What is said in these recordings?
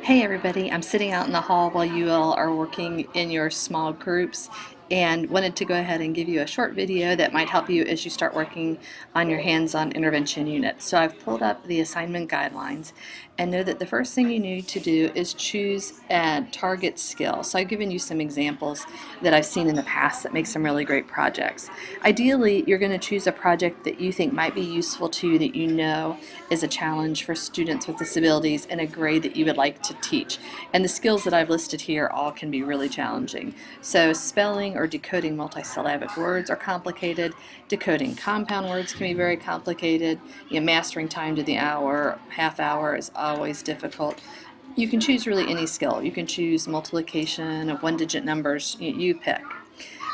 Hey everybody, I'm sitting out in the hall while you all are working in your small groups and wanted to go ahead and give you a short video that might help you as you start working on your hands-on intervention unit. So I've pulled up the assignment guidelines and know that the first thing you need to do is choose a target skill. So I've given you some examples that I've seen in the past that make some really great projects. Ideally, you're going to choose a project that you think might be useful to you, that you know is a challenge for students with disabilities in a grade that you would like to teach. And the skills that I've listed here all can be really challenging. So spelling or decoding multisyllabic words are complicated. Decoding compound words can be very complicated. Mastering time to the hour, half hour is always difficult. You can choose really any skill. You can choose multiplication of one-digit numbers. You pick.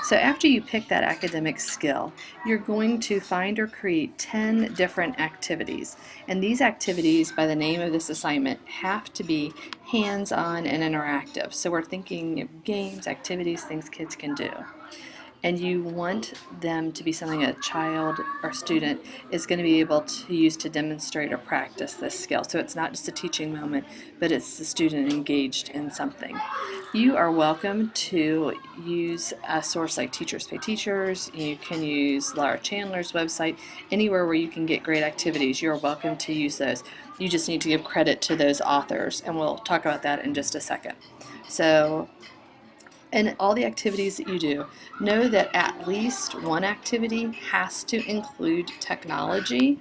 So after you pick that academic skill, you're going to find or create 10 different activities. And these activities, by the name of this assignment, have to be hands-on and interactive. So we're thinking of games, activities, things kids can do. And you want them to be something a child or student is going to be able to use to demonstrate or practice this skill. So it's not just a teaching moment, but it's the student engaged in something. You are welcome to use a source like Teachers Pay Teachers. You can use Laura Chandler's website. Anywhere where you can get great activities, you're welcome to use those. You just need to give credit to those authors, and we'll talk about that in just a second. So, in all the activities that you do, know that at least one activity has to include technology.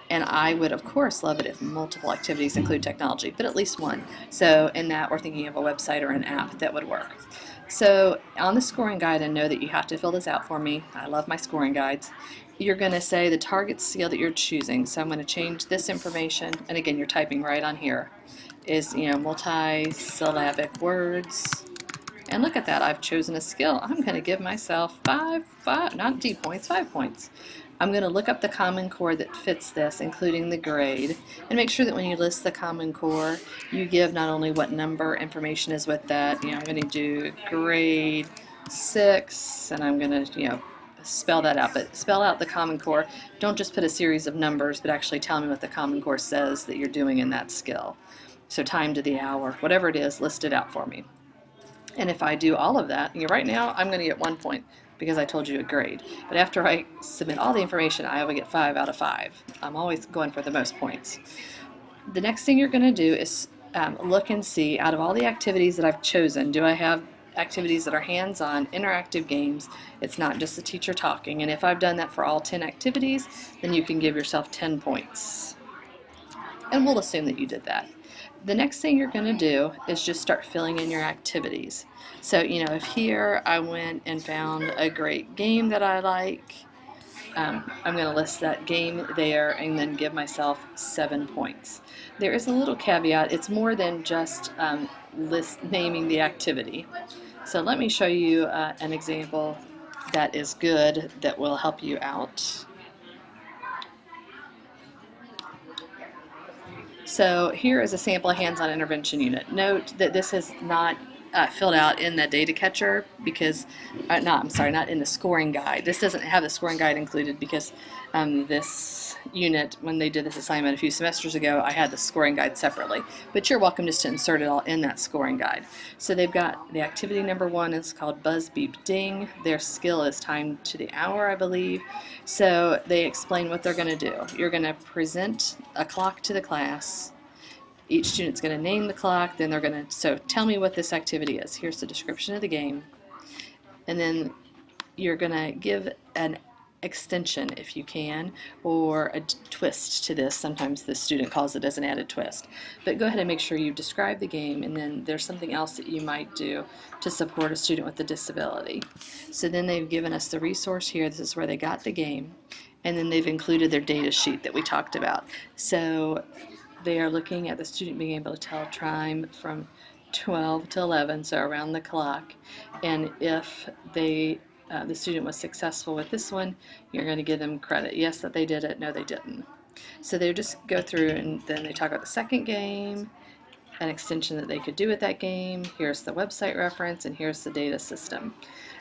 And I would, of course, love it if multiple activities include technology, but at least one. So in that, we're thinking of a website or an app that would work. So on the scoring guide, I know that you have to fill this out for me. I love my scoring guides. You're going to say the target skill that you're choosing. So I'm going to change this information, and again, you're typing right on here, is multi-syllabic words. And look at that, I've chosen a skill. I'm going to give myself not D points, 5 points. I'm going to look up the Common Core that fits this, including the grade, and make sure that when you list the Common Core, you give not only what number information is with that. I'm going to do grade 6, and I'm going to, spell that out. But spell out the Common Core. Don't just put a series of numbers, but actually tell me what the Common Core says that you're doing in that skill. So time to the hour, whatever it is, list it out for me. And if I do all of that, right now I'm going to get 1 point because I told you a grade. But after I submit all the information, I will get 5 out of 5. I'm always going for the most points. The next thing you're going to do is look and see, out of all the activities that I've chosen, do I have activities that are hands-on, interactive games? It's not just the teacher talking. And if I've done that for all 10 activities, then you can give yourself 10 points. And we'll assume that you did that. The next thing you're going to do is just start filling in your activities. So, if here I went and found a great game that I like, I'm going to list that game there and then give myself 7 points. There is a little caveat. It's more than just naming the activity. So let me show you an example that is good that will help you out. So here is a sample hands-on intervention unit. Note that this is not filled out in the data catcher because, not in the scoring guide. This doesn't have the scoring guide included because this unit, when they did this assignment a few semesters ago, I had the scoring guide separately. But you're welcome just to insert it all in that scoring guide. So they've got the activity number 1 is called Buzz Beep Ding. Their skill is time to the hour, I believe. So they explain what they're going to do. You're going to present a clock to the class. Each student's going to name the clock, then they're going to, so tell me what this activity is. Here's the description of the game. And then you're going to give an extension if you can, or a twist to this. Sometimes the student calls it as an added twist. But go ahead and make sure you describe the game, and then there's something else that you might do to support a student with a disability. So then they've given us the resource here. This is where they got the game. And then they've included their data sheet that we talked about. So they are looking at the student being able to tell time from 12 to 11, so around the clock. And if the student was successful with this one, you're going to give them credit. Yes, that they did it. No, they didn't. So they just go through and then they talk about the second game, an extension that they could do with that game. Here's the website reference, and here's the data system.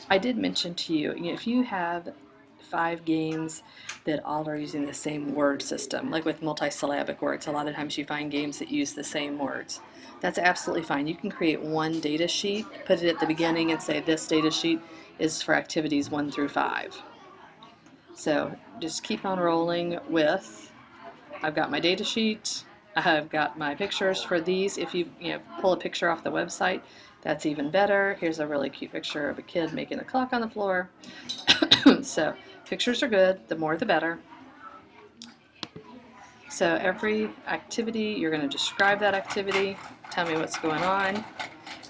I did mention to you, if you have 5 games that all are using the same word system. Like with multisyllabic words, a lot of times you find games that use the same words. That's absolutely fine. You can create one data sheet, put it at the beginning and say this data sheet is for activities 1 through 5. So just keep on rolling with, I've got my data sheet, I've got my pictures for these. If you pull a picture off the website, that's even better. Here's a really cute picture of a kid making a clock on the floor. So pictures are good, the more the better. So every activity, you're going to describe that activity, tell me what's going on,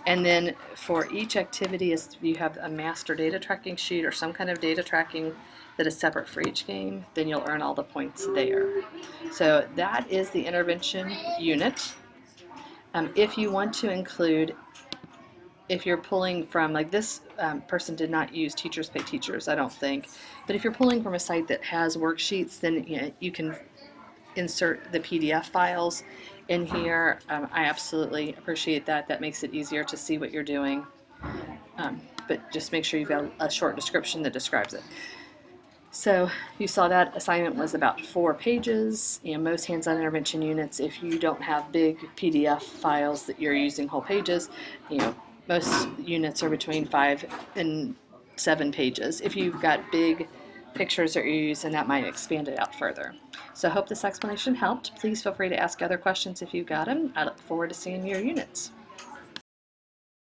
and then for each activity, if you have a master data tracking sheet or some kind of data tracking that is separate for each game, then you'll earn all the points there. So that is the intervention unit. If you want to include, if you're pulling from, like this person did not use Teachers Pay Teachers, I don't think, but if you're pulling from a site that has worksheets, then you can insert the PDF files in here. I absolutely appreciate that. That makes it easier to see what you're doing. But just make sure you've got a short description that describes it. So you saw that assignment was about 4 pages. Most hands-on intervention units, if you don't have big PDF files that you're using whole pages, most units are between 5 and 7 pages. If you've got big pictures that you're using, that might expand it out further. So I hope this explanation helped. Please feel free to ask other questions if you've got them. I look forward to seeing your units.